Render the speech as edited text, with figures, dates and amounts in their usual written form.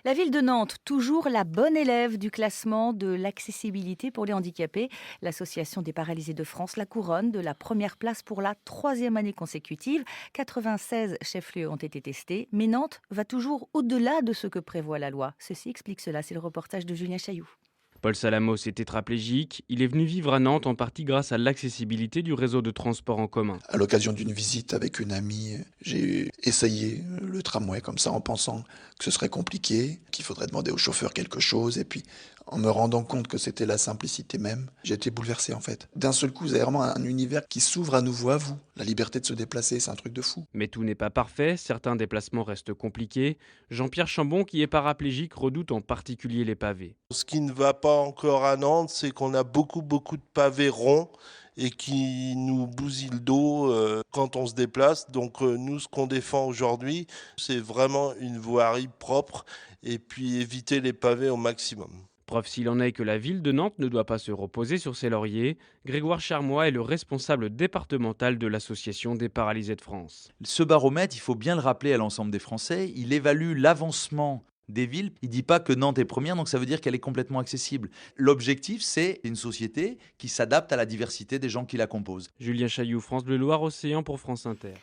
La ville de Nantes, toujours la bonne élève du classement de l'accessibilité pour les handicapés. L'association des paralysés de France la couronne de la première place pour la troisième année consécutive. 96 chefs-lieux ont été testés, mais Nantes va toujours au-delà de ce que prévoit la loi. Ceci explique cela, c'est le reportage de Julien Chailloux. Paul Salamos est tétraplégique. Il est venu vivre à Nantes en partie grâce à l'accessibilité du réseau de transport en commun. À l'occasion d'une visite avec une amie, j'ai essayé le tramway comme ça en pensant que ce serait compliqué, qu'il faudrait demander au chauffeur quelque chose. Et puis, en me rendant compte que c'était la simplicité même, j'ai été bouleversé en fait. D'un seul coup, vous avez vraiment un univers qui s'ouvre à nouveau à vous. La liberté de se déplacer, c'est un truc de fou. Mais tout n'est pas parfait, certains déplacements restent compliqués. Jean-Pierre Chambon, qui est paraplégique, redoute en particulier les pavés. Ce qui ne va pas encore à Nantes, c'est qu'on a beaucoup de pavés ronds et qui nous bousillent le dos quand on se déplace. Donc nous, ce qu'on défend aujourd'hui, c'est vraiment une voirie propre et puis éviter les pavés au maximum. Preuve s'il en est que la ville de Nantes ne doit pas se reposer sur ses lauriers, Grégoire Charmois est le responsable départemental de l'Association des paralysés de France. Ce baromètre, il faut bien le rappeler à l'ensemble des Français, il évalue l'avancement des villes. Il ne dit pas que Nantes est première, donc ça veut dire qu'elle est complètement accessible. L'objectif, c'est une société qui s'adapte à la diversité des gens qui la composent. Julien Chailloux, France Bleu Loire Océan pour France Inter.